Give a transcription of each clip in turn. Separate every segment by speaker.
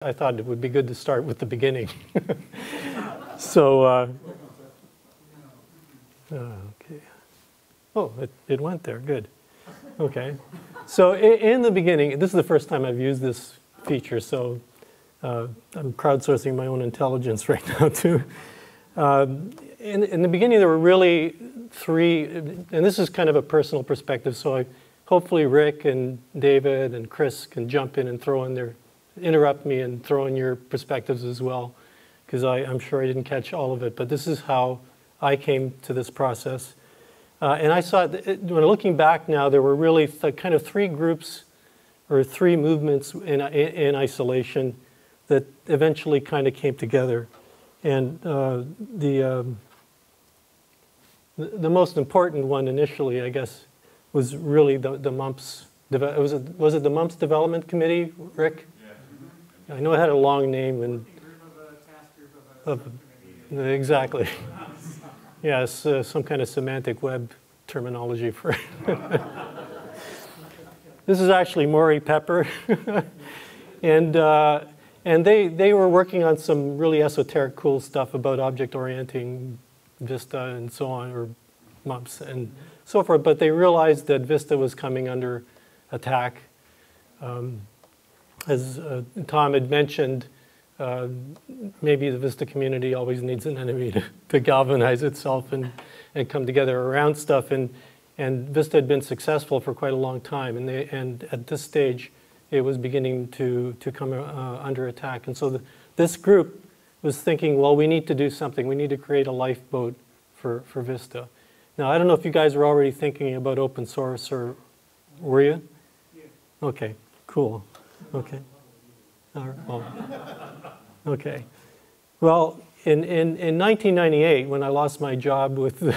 Speaker 1: I thought it would be good to start with the beginning. So, okay. Oh, it went there, good. Okay. So in the beginning, this is the first time I've used this feature, so I'm crowdsourcing my own intelligence right now too. In the beginning, there were really three, and this is kind of a personal perspective, so hopefully Rick and David and Chris can jump in and throw in their, interrupt me and throw in your perspectives as well, because I'm sure I didn't catch all of it, but this is how I came to this process. And I saw, when looking back now, there were really kind of three groups or three movements in isolation that eventually kind of came together. And the most important one initially, I guess, was really the MUMPS. Was it the MUMPS Development Committee, Rick? Yeah. I know it had a long name. And exactly. Yes, some kind of semantic web terminology for it. This is actually Maury Pepper. And they were working on some really esoteric, cool stuff about object orienting Vista and so on, or MUMPS and so forth. But they realized that Vista was coming under attack. As Tom had mentioned, maybe the Vista community always needs an enemy to galvanize itself and come together around stuff. And Vista had been successful for quite a long time. And at this stage, it was beginning to come under attack. And so this group was thinking, well, we need to do something. We need to create a lifeboat for Vista. Now, I don't know if you guys were already thinking about open source, or were you? Yeah. Okay, cool. Okay. All right. Well, okay. Well, in 1998, when I lost my job with the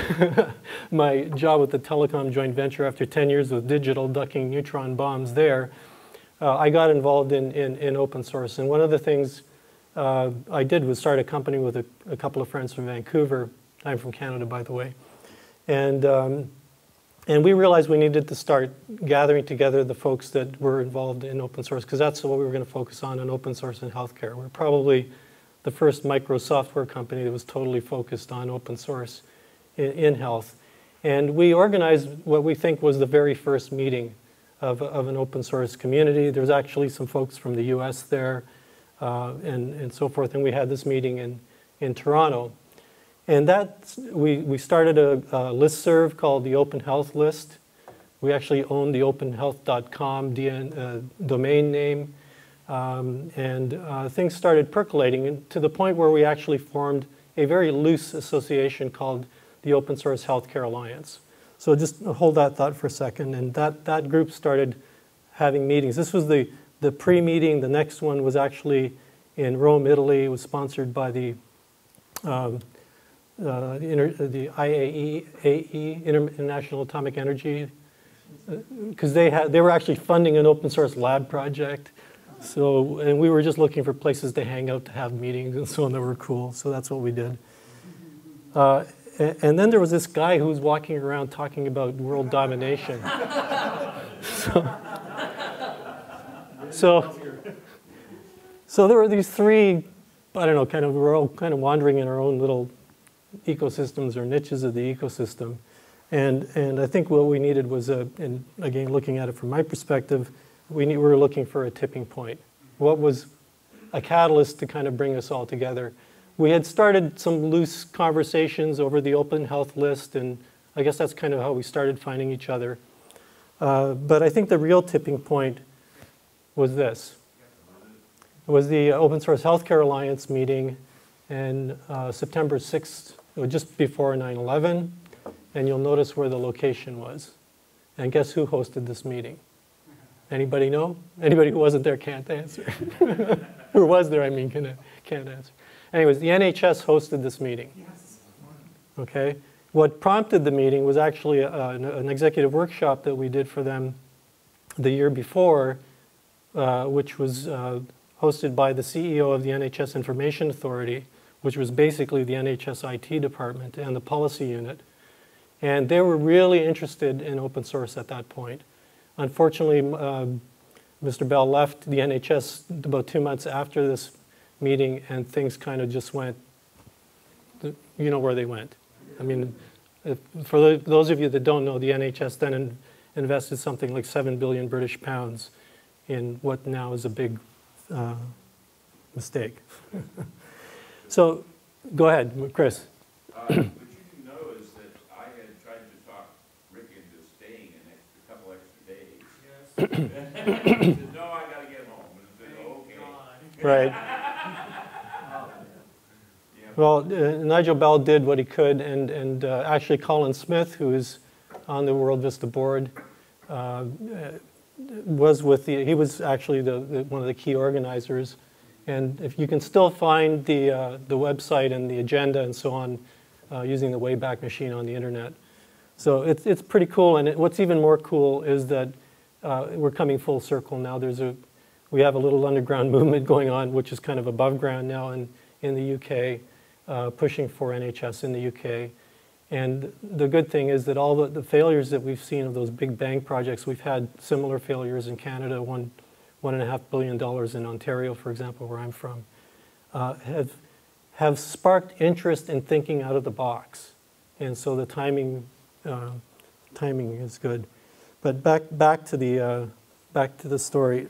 Speaker 1: telecom joint venture after 10 years with digital ducking neutron bombs there, I got involved in open source. And one of the things I did was start a company with a couple of friends from Vancouver. I'm from Canada, by the way. And we realized we needed to start gathering together the folks that were involved in open source, because that's what we were going to focus on in open source in healthcare. We're probably the first micro software company that was totally focused on open source in health. And we organized what we think was the very first meeting of an open source community. There was actually some folks from the US there and so forth. And we had this meeting in Toronto. And we started a listserv called the Open Health List. We actually owned the openhealth.com domain name. Things started percolating to the point where we actually formed a very loose association called the Open Source Healthcare Alliance. So just hold that thought for a second. And that group started having meetings. This was the pre-meeting. The next one was actually in Rome, Italy. It was sponsored by the IAEA, International Atomic Energy, because they were actually funding an open source lab project. So, and we were just looking for places to hang out, to have meetings and so on that were cool. So that's what we did. And then there was this guy who was walking around talking about world domination. So there were these three, I don't know, we're all kind of wandering in our own little ecosystems or niches of the ecosystem. And I think what we needed was, and again, looking at it from my perspective, we were looking for a tipping point. What was a catalyst to kind of bring us all together? We had started some loose conversations over the Open Health List, and I guess that's kind of how we started finding each other. But I think the real tipping point was this. It was the Open Source Healthcare Alliance meeting in September 6th, just before 9/11, and you'll notice where the location was. And guess who hosted this meeting? Anybody know? Anybody who wasn't there can't answer. Who was there, I mean, can't answer. Anyways, the NHS hosted this meeting. Okay? What prompted the meeting was actually an executive workshop that we did for them the year before, which was hosted by the CEO of the NHS Information Authority, which was basically the NHS IT department and the policy unit. And they were really interested in open source at that point. Unfortunately, Mr. Bell left the NHS about 2 months after this meeting, and things kind of just went, you know where they went. I mean, for those of you that don't know, the NHS then invested something like 7 billion British pounds in what now is a big mistake. So, go ahead, Chris.
Speaker 2: What you didn't know is that I had tried to talk Rick into staying a couple extra days. Yes. He said, no, I got to get home. And I said, okay.
Speaker 1: Right. Well, Nigel Bell did what he could, and actually Colin Smith, who is on the World VistA board, was with he was actually one of the key organizers. And if you can still find the website and the agenda and so on using the Wayback Machine on the internet. So it's pretty cool, and what's even more cool is that we're coming full circle now. We have a little underground movement going on, which is kind of above ground now in the UK. Pushing for NHS in the UK. And the good thing is that all the failures that we've seen of those big bang projects, we've had similar failures in Canada, $1.5 billion in Ontario, for example, where I'm from, have sparked interest in thinking out of the box. And so the timing is good. But back to the story.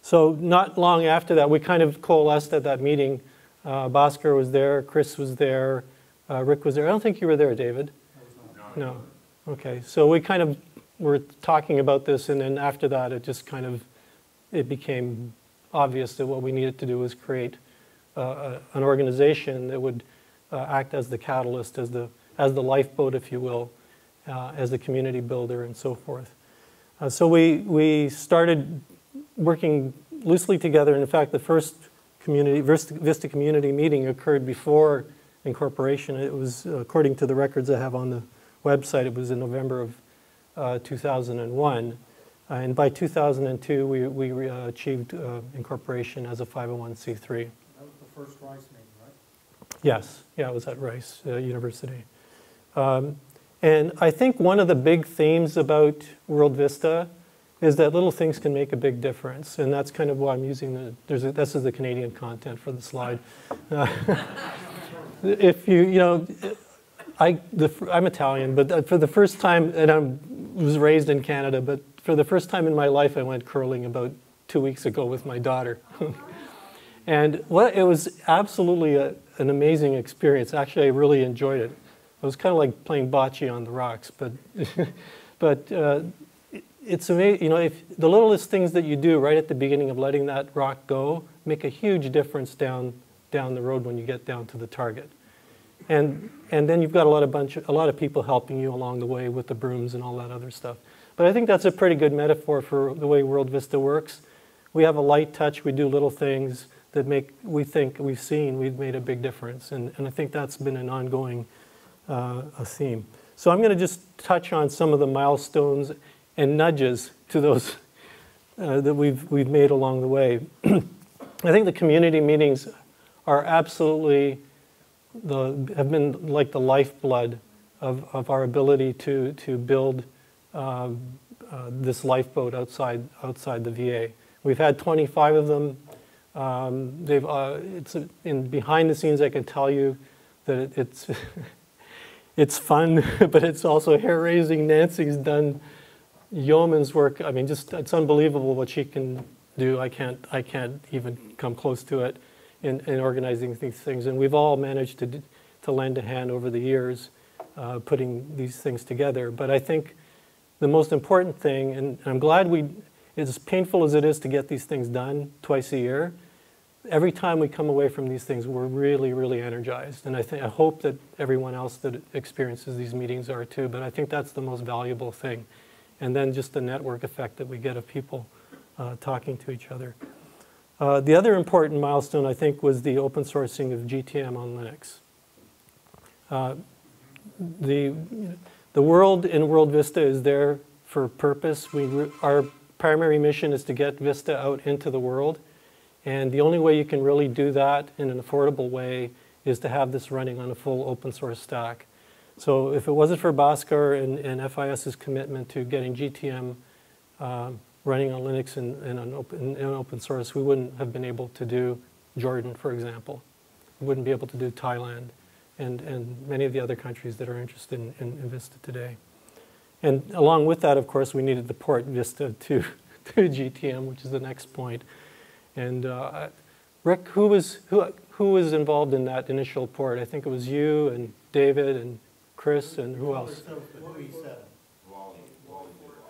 Speaker 1: So not long after that, we kind of coalesced at that meeting. Bhaskar was there, Chris was there, Rick was there. I don't think you were there, David. No. Okay. So we kind of were talking about this, and then after that, it became obvious that what we needed to do was create an organization that would act as the catalyst, as the lifeboat, if you will, as the community builder, and so forth. So we started working loosely together. And in fact, the first VistA community meeting occurred before incorporation. It was, according to the records I have on the website, it was in November of 2001. And by 2002, we achieved incorporation as a 501c3.
Speaker 3: That was the first Rice meeting, right?
Speaker 1: Yes. Yeah, it was at Rice University. And I think one of the big themes about World VistA is that little things can make a big difference, and that's kind of why I'm using this is the Canadian content for the slide. If I'm Italian, but for the first time, and I was raised in Canada, but for the first time in my life, I went curling about 2 weeks ago with my daughter. And it was absolutely an amazing experience. Actually, I really enjoyed it. It was kind of like playing bocce on the rocks, but it's amazing, if the littlest things that you do right at the beginning of letting that rock go make a huge difference down the road when you get down to the target. And then you've got a lot of people helping you along the way with the brooms and all that other stuff. But I think that's a pretty good metaphor for the way World VistA works. We have a light touch, we do little things that we've made a big difference. And I think that's been an ongoing theme. So I'm going to just touch on some of the milestones and nudges to those that we've made along the way. I think the community meetings are absolutely have been like the lifeblood of our ability to build this lifeboat outside the VA. We've had 25 of them. Behind the scenes, I can tell you that it's it's fun, but it's also hair-raising. Nancy's done yeoman's work. I mean, it's unbelievable what she can do. I can't even come close to it in organizing these things. And we've all managed to lend a hand over the years putting these things together. But I think the most important thing, and I'm glad as painful as it is to get these things done twice a year, every time we come away from these things, we're really, really energized. And I hope that everyone else that experiences these meetings are too. But I think that's the most valuable thing. And then just the network effect that we get of people talking to each other. The other important milestone, I think, was the open sourcing of GTM on Linux. The world in World VistA is there for a purpose. Our primary mission is to get VistA out into the world. And the only way you can really do that in an affordable way is to have this running on a full open source stack. So if it wasn't for Bhaskar and FIS's commitment to getting GTM running on Linux and in open source, we wouldn't have been able to do Jordan, for example. We wouldn't be able to do Thailand and many of the other countries that are interested in Vista today. And along with that, of course, we needed the port Vista to GTM, which is the next point. And Rick, who was involved in that initial port? I think it was you and David and Chris and who else?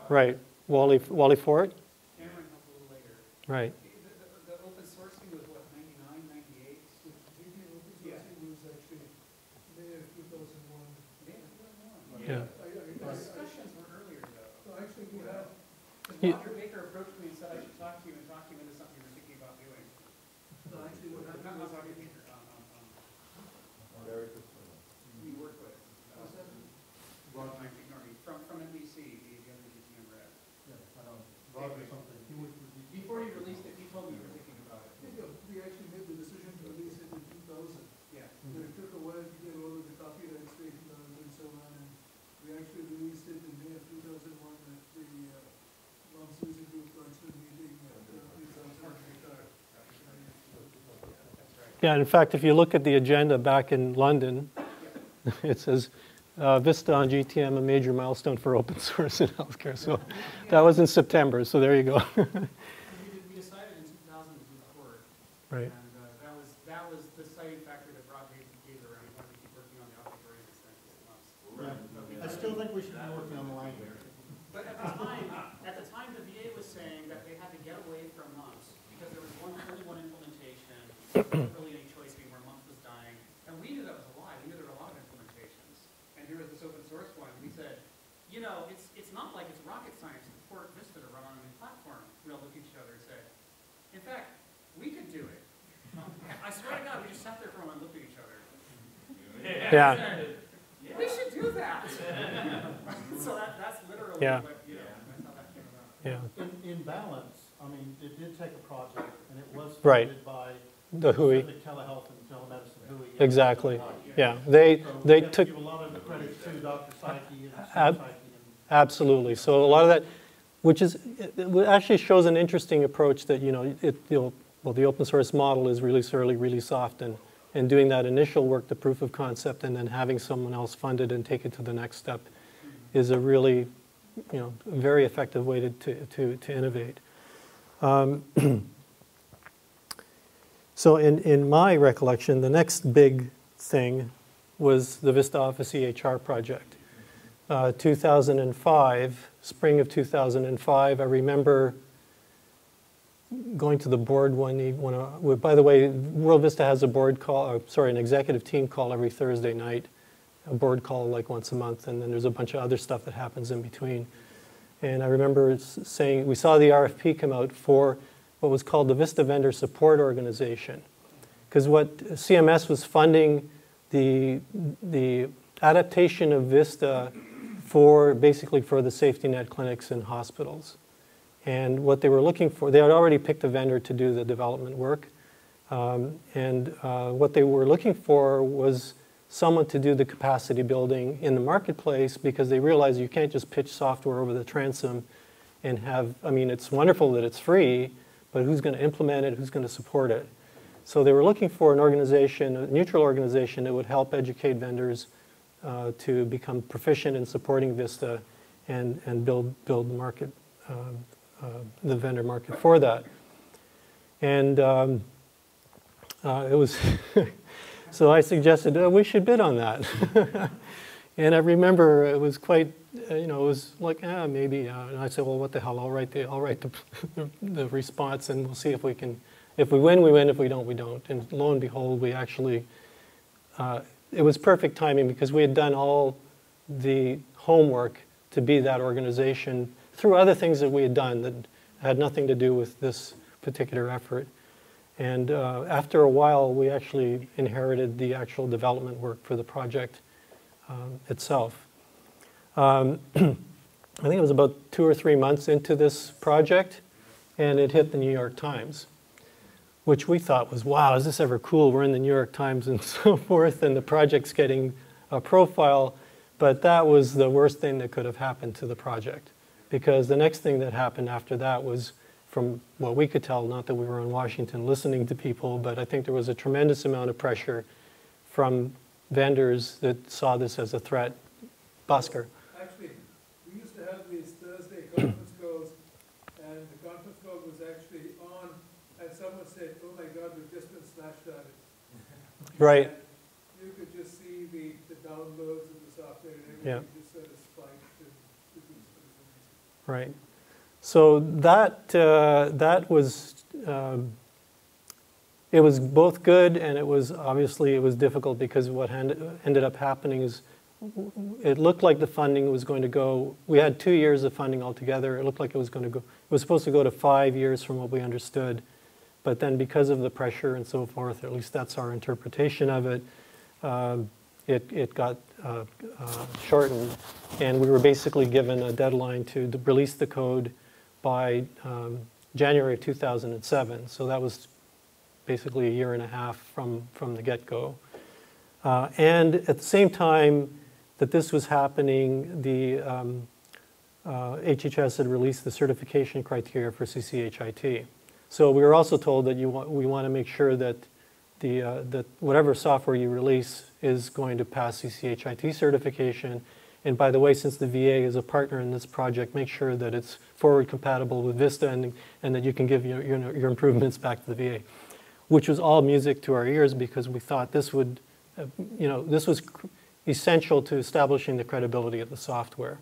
Speaker 1: Right, Wally Ford?
Speaker 4: Cameron helped a little later.
Speaker 1: Right.
Speaker 4: The open sourcing was what, 99, 98? Yeah.
Speaker 3: was actually May of 2001.
Speaker 4: May of 2001.
Speaker 1: Yeah.
Speaker 4: The discussions were earlier though.
Speaker 3: So actually, we have,
Speaker 4: Roger Baker approached me and said I should talk to you and talk you into something you were thinking about doing.
Speaker 3: no, actually what
Speaker 4: Not
Speaker 3: happened was,
Speaker 4: Roger Baker, you work with. From NBC, the other GTM rep.
Speaker 3: yeah, I know, Rob or something, he was,
Speaker 4: Before you released it, you told me you were thinking about it.
Speaker 3: we actually made the decision to release it in 2000.
Speaker 4: Yeah.
Speaker 3: But it took a while to get all of the copyright straightened out and so on, and we actually released it in May of 2001 at the MUMPS User Group Council meeting at 2000.
Speaker 4: That's right.
Speaker 1: Yeah, in fact, if you look at the agenda back in London, it says Vista on GTM, a major milestone for open source in healthcare. So that was in September, so there you go.
Speaker 4: We decided in 2000 to do the port.
Speaker 1: Right.
Speaker 4: And that was the deciding factor that brought me around. We wanted to keep working on the object oriented thing.
Speaker 3: I still think we should be working on the language.
Speaker 4: But at the time, the VA was saying that they had to get away from MUMPS because there was only one implementation. There wasn't really any choice being where MUMPS was dying. And we knew that was a lie. We knew there were a lot of implementations. And here was this open source one. And we said, you know, it's not like it's rocket science to port Vista to run on a new platform. We all looked at each other and said, in fact, we could do it. I swear to God, we just sat there for a moment and looked at each other.
Speaker 1: Yeah.
Speaker 4: We should do that. So that's literally
Speaker 1: Yeah.
Speaker 4: what, that's how that came about.
Speaker 1: Yeah.
Speaker 3: In balance, I mean, it did take a project, and it was
Speaker 1: Right.
Speaker 3: funded by
Speaker 1: The WHOI.
Speaker 3: Pacific Telehealth and Telemedicine, WHOI.
Speaker 1: Exactly. Yeah.
Speaker 3: So
Speaker 1: They
Speaker 3: we have to
Speaker 1: took.
Speaker 3: give a lot of the credit to Dr. Psyche and
Speaker 1: Ab-
Speaker 3: Psyche.
Speaker 1: Absolutely. So a lot of that, which is, it actually shows an interesting approach that, you know, well, the open source model is release early, release often, and doing that initial work, the proof of concept, and then having someone else fund it and take it to the next step is a really, you know, very effective way to innovate. So in my recollection, the next big thing was the Vista Office EHR project. 2005, spring of 2005, I remember going to the board one evening. By the way, World VistA has a board call, an executive team call every Thursday night, a board call like once a month, and then there's a bunch of other stuff that happens in between. And I remember saying, we saw the RFP come out for what was called the Vista Vendor Support Organization. Because what CMS was funding the adaptation of Vista basically for the safety net clinics and hospitals. And what they were looking for, they had already picked a vendor to do the development work. What they were looking for was someone to do the capacity building in the marketplace, because they realized you can't just pitch software over the transom and have, I mean, it's wonderful that it's free, but who's going to implement it, who's going to support it? So they were looking for an organization, a neutral organization that would help educate vendors to become proficient in supporting Vista and build the market, the vendor market for that. And it was, so I suggested we should bid on that. And I remember it was quite, it was like, maybe. And I said, well, what the hell? I'll write the response, and we'll see if we can. If we win, we win. If we don't, we don't. And lo and behold, we actually. It was perfect timing, because we had done all the homework to be that organization through other things that we had done that had nothing to do with this particular effort. And after a while, we actually inherited the actual development work for the project itself. I think it was about 2 or 3 months into this project, and it hit the New York Times, which we thought was, wow, is this ever cool? We're in the New York Times and so forth, and the project's getting a profile. But that was the worst thing that could have happened to the project. because the next thing that happened after that was, from what we could tell, not that we were in Washington listening to people, but I think there was a tremendous amount of pressure from vendors that saw this as a threat. Bhaskar.
Speaker 3: Actually, we used to have these Thursday conference calls, and the conference call was actually on, and someone said, "Oh my God, we've just been snapshotted."
Speaker 1: Right.
Speaker 3: And you could just see the downloads of the software and everything
Speaker 1: Yeah.
Speaker 3: just sort of spiked. And it was amazing.
Speaker 1: Right. So that was, it was both good, and it was difficult, because what ended up happening is it looked like the funding was going to go, we had 2 years of funding altogether. It looked like it was going to go, it was supposed to go to 5 years from what we understood. But then because of the pressure and so forth, at least that's our interpretation of it, it got shortened. And we were basically given a deadline to release the code by January of 2007. So that was basically a year and a half from the get-go. And at the same time that this was happening, the HHS had released the certification criteria for CCHIT. So we were also told that we want to make sure that that whatever software you release is going to pass CCHIT certification. And by the way, since the VA is a partner in this project, make sure that it's forward compatible with VistA, and that you can give your improvements back to the VA, which was all music to our ears, because we thought this would, this was essential to establishing the credibility of the software.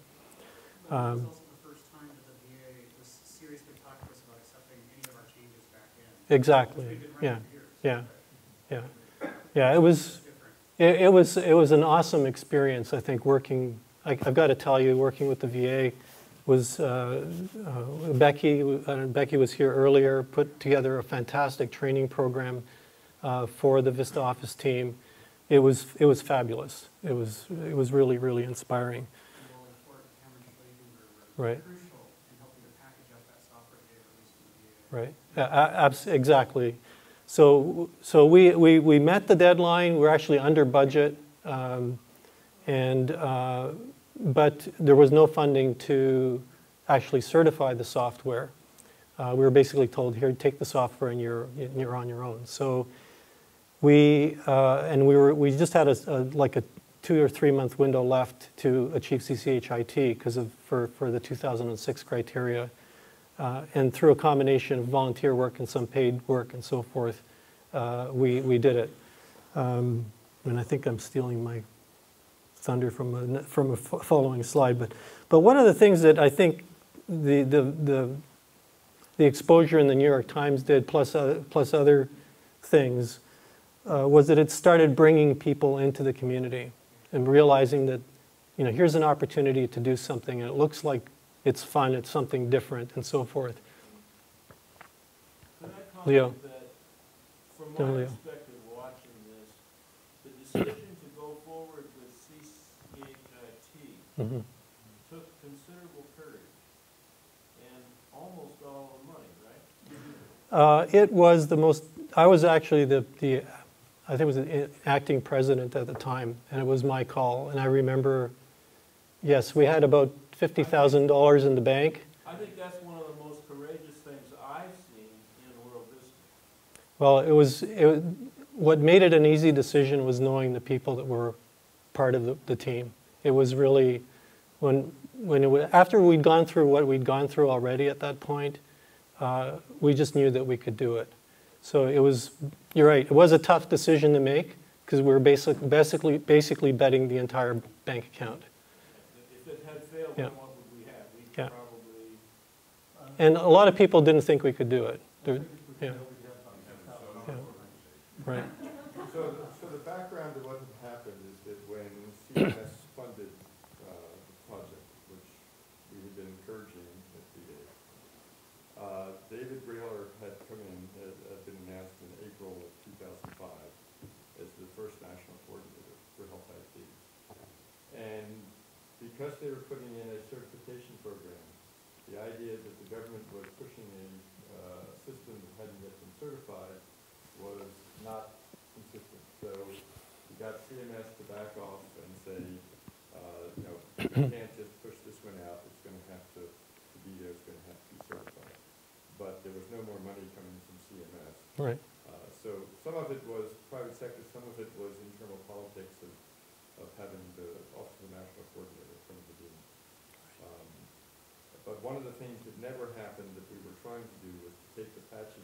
Speaker 4: But it was also the first time that the VA was seriously talking to us about accepting any of our changes back in.
Speaker 1: Exactly.
Speaker 4: We've been
Speaker 1: Yeah.
Speaker 4: running for years.
Speaker 1: Yeah. Yeah. It was an awesome experience. I think working. I've got to tell you, working with the VA was Becky was here earlier. Put together a fantastic training program for the Vista Office team. It was fabulous. It was really, really inspiring.
Speaker 4: Well, Ford and Cameron Schley were
Speaker 1: Right.
Speaker 4: crucial in helping to package up that software they released to the VA.
Speaker 1: Right. Exactly. So we met the deadline. We're actually under budget, but there was no funding to actually certify the software. We were basically told, "Here, take the software, and you're on your own." So we just had like a 2 or 3 month window left to achieve CCHIT because for the 2006 criteria. And through a combination of volunteer work and some paid work and so forth, we did it. And I think I'm stealing my thunder from a following slide. But one of the things that I think the exposure in the New York Times did, plus other things, was that it started bringing people into the community and realizing that, here's an opportunity to do something, and it looks like it's fun, it's something different, and so forth.
Speaker 5: Can I comment
Speaker 1: Leo.
Speaker 5: that, from
Speaker 1: No,
Speaker 5: my
Speaker 1: Leo.
Speaker 5: perspective watching this, the decision to go forward with CCHIT
Speaker 1: Mhm.
Speaker 5: took considerable courage and almost all the money, right?
Speaker 1: It was the most. I was actually I think it was the acting president at the time, and it was my call. And I remember, yes, we had about $50,000 in the bank.
Speaker 5: I think that's one of the most courageous things I've seen in World VistA.
Speaker 1: Well, what made it an easy decision was knowing the people that were part of the team. It was really, after we'd gone through what we'd gone through already at that point, we just knew that we could do it. So it was, you're right, it was a tough decision to make, because we were basically betting the entire bank account.
Speaker 5: If it had failed,
Speaker 1: Yeah.
Speaker 5: then what would we have? We
Speaker 1: Yeah.
Speaker 5: probably...
Speaker 1: And a lot of people didn't think we could do it. Yeah. Right.
Speaker 6: So the background of what had happened is that when CMS funded the project, which we had been encouraging at VA, David Brailer had come in, had been announced in April of 2005 as the first national coordinator for health IT. And because they were putting in a certification program, the idea that the government was pushing a system that hadn't yet been certified was not consistent. So we got CMS to back off and say, you can't just push this one out. It's going to have to
Speaker 1: Right.
Speaker 6: So some of it was private sector, some of it was internal politics of having the Office of the National Coordinator from the beginning. But one of the things that never happened that we were trying to do was to take the patches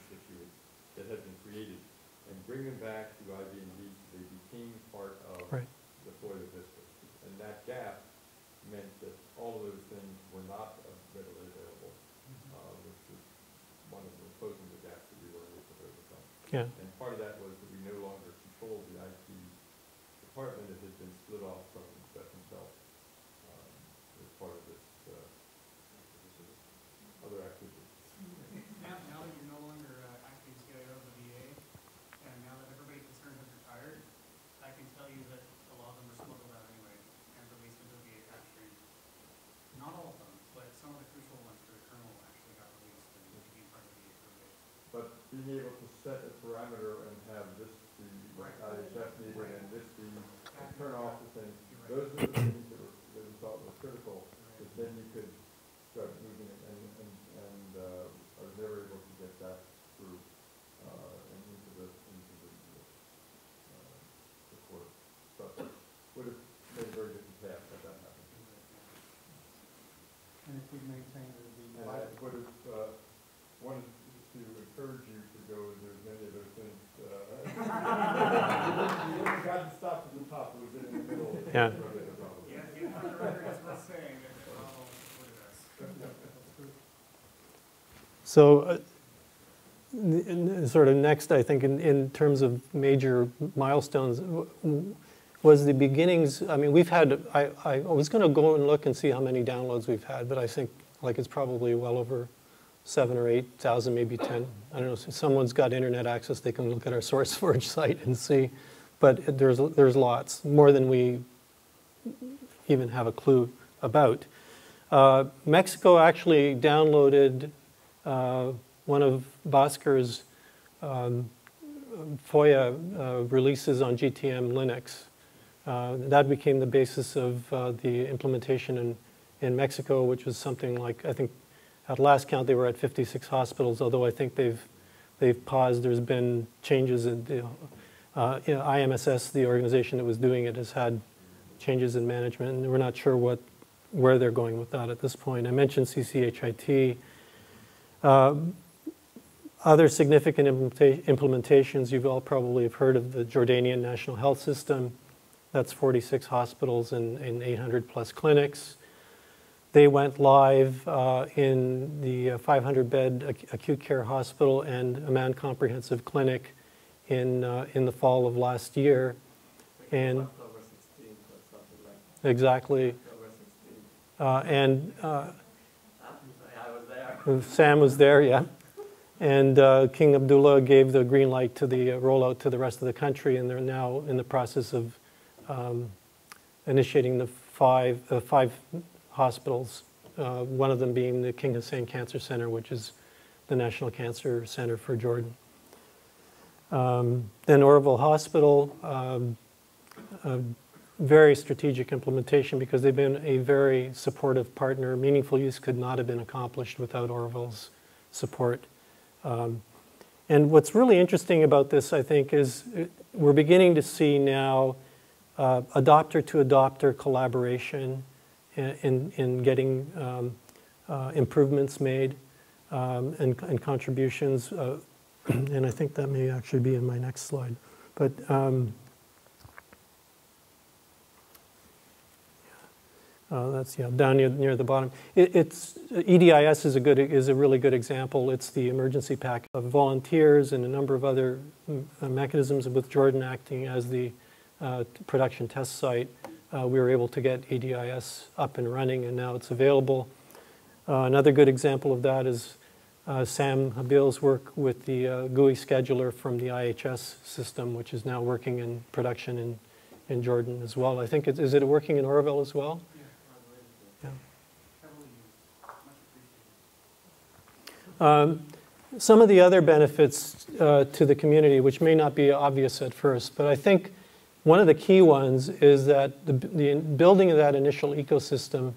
Speaker 6: that had been created and bring them back to IB&D so they became part of
Speaker 1: Right.
Speaker 6: the World VistA. And that gap meant that all of those things were not readily available, which was one of the closing the gaps that we were able to overcome.
Speaker 1: Yeah.
Speaker 6: And part of that was that we no longer controlled the IT department. It had been split off from Seth himself as part of this other activity.
Speaker 4: Now that you're no longer acting CIO of the VA, and now that everybody concerned has retired, I can tell you that a lot of them were smuggled out anyway and released into the VA tax stream. Not all of them, but some of the crucial ones for the colonel actually got released and became part of the VA probate.
Speaker 6: But being able to set a parameter and have this be
Speaker 4: Right.
Speaker 6: IHF meeting and this be turn off the thing,
Speaker 4: You're right.
Speaker 6: those are the things that we thought were critical, because then you could start moving it and I was never able to get that through and into the court. But would have made a very different path had that happened.
Speaker 3: And if we maintain the
Speaker 6: And I would have wanted to encourage you to go and do as many of those things. You didn't got to stop at the top, it was in the middle.
Speaker 1: Yeah.
Speaker 4: Yeah, for the record, it's worth saying that not all supported us.
Speaker 1: So, sort of next, I think, in terms of major milestones, was the beginnings. I mean, we've had. I was going to go and look and see how many downloads we've had, but I think like it's probably well over 7,000 or 8,000, maybe 10. I don't know. If someone's got internet access, they can look at our SourceForge site and see. But there's lots, more than we even have a clue about. Mexico actually downloaded one of Bhaskar's FOIA releases on GTM Linux. That became the basis of the implementation in Mexico, which was something like, I think, at last count they were at 56 hospitals, although I think they've paused. There's been changes in the IMSS, the organization that was doing it, has had changes in management, and we're not sure where they're going with that at this point. I mentioned CCHIT. Other significant implementations, you've all probably have heard of the Jordanian National Health System. That's 46 hospitals and 800 plus clinics. They went live in the 500-bed acute care hospital and Amman Comprehensive Clinic in the fall of last year. And
Speaker 5: October 16th or something like that.
Speaker 1: exactly.
Speaker 5: October 16th.
Speaker 1: And
Speaker 5: I was there.
Speaker 1: Sam was there, yeah. And King Abdullah gave the green light to the rollout to the rest of the country, and they're now in the process of initiating the five hospitals, one of them being the King Hussein Cancer Center, which is the National Cancer Center for Jordan. Then Oroville Hospital, a very strategic implementation because they've been a very supportive partner. Meaningful use could not have been accomplished without Oroville's support. And what's really interesting about this, I think, is we're beginning to see now adopter-to-adopter collaboration in getting improvements made and contributions. And I think that may actually be in my next slide. But that's down near the bottom. It's EDIS is a really good example. It's the emergency pack of volunteers and a number of other mechanisms with Jordan acting as the production test site. We were able to get EDIS up and running, and now it's available. Another good example of that is Sam Habil's work with the GUI scheduler from the IHS system, which is now working in production in Jordan as well. I think is it working in Oroville as well? Yeah. Some of the other benefits to the community, which may not be obvious at first, but I think one of the key ones is that the building of that initial ecosystem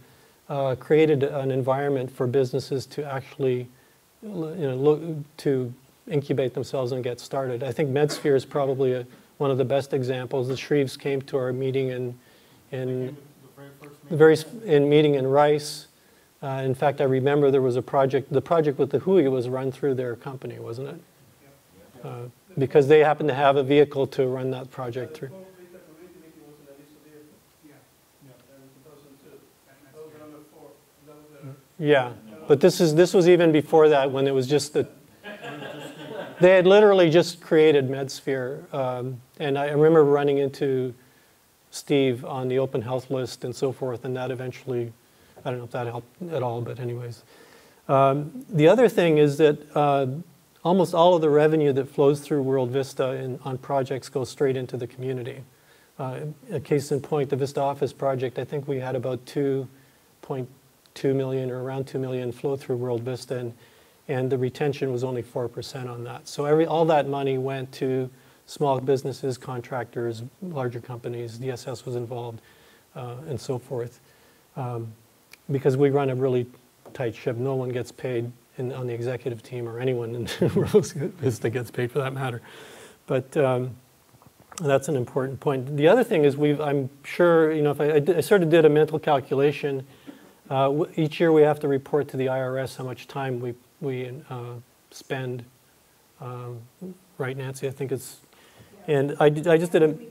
Speaker 1: created an environment for businesses to actually look to incubate themselves and get started. I think MedSphere is probably one of the best examples. The Shreves came to our meeting in meeting in Rice. In fact, I remember there was a project. The project with the Hui was run through their company, wasn't it? Because they happened to have a vehicle to run that project through. Yeah, but this was even before that, when it was just they had literally just created MedSphere, and I remember running into Steve on the open health list and so forth, and that eventually, I don't know if that helped at all, but anyways. The other thing is that almost all of the revenue that flows through World VistA on projects goes straight into the community. A case in point, the Vista Office project, I think we had about 2.2 million or around 2 million flow through World VistA, and the retention was only 4% on that. So all that money went to small businesses, contractors, larger companies, DSS was involved, and so forth. Because we run a really tight ship. No one gets paid on the executive team, or anyone in World VistA gets paid for that matter. But that's an important point. The other thing is I'm sure, if I sort of did a mental calculation, each year we have to report to the IRS how much time we spend. Right, Nancy? I think it's, and I just did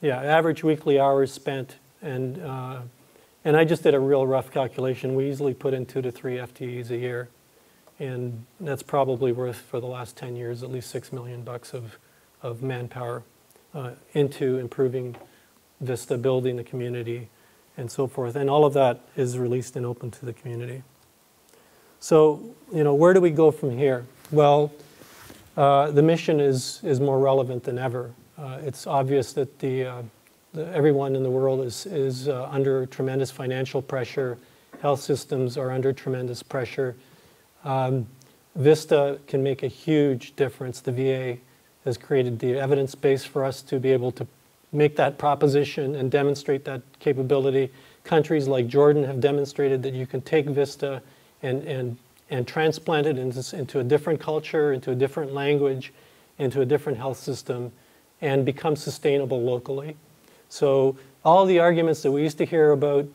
Speaker 1: average weekly hours spent, and I just did a real rough calculation. We easily put in 2 to 3 FTEs a year, and that's probably worth, for the last 10 years, at least $6 million of manpower into improving VistA, building the community, and so forth. And all of that is released and open to the community. So, where do we go from here? Well, the mission is more relevant than ever. It's obvious that everyone in the world is under tremendous financial pressure. Health systems are under tremendous pressure. VistA can make a huge difference. The VA has created the evidence base for us to be able to make that proposition and demonstrate that capability. Countries like Jordan have demonstrated that you can take VistA and transplant it into a different culture, into a different language, into a different health system, and become sustainable locally. So all the arguments that we used to hear about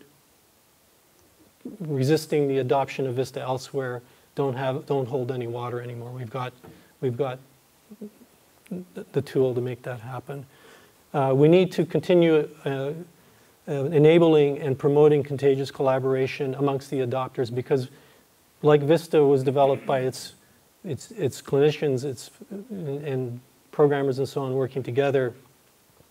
Speaker 1: resisting the adoption of VistA elsewhere don't hold any water anymore. We've got the tool to make that happen. We need to continue enabling and promoting contagious collaboration amongst the adopters, because like VistA was developed by its clinicians, and programmers and so on working together,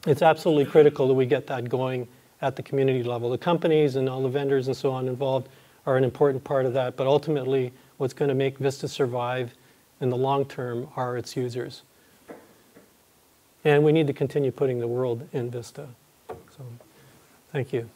Speaker 1: it's absolutely critical that we get that going at the community level. The companies and all the vendors and so on involved are an important part of that, but ultimately what's going to make VistA survive in the long term are its users. And we need to continue putting the world in VistA. So, thank you.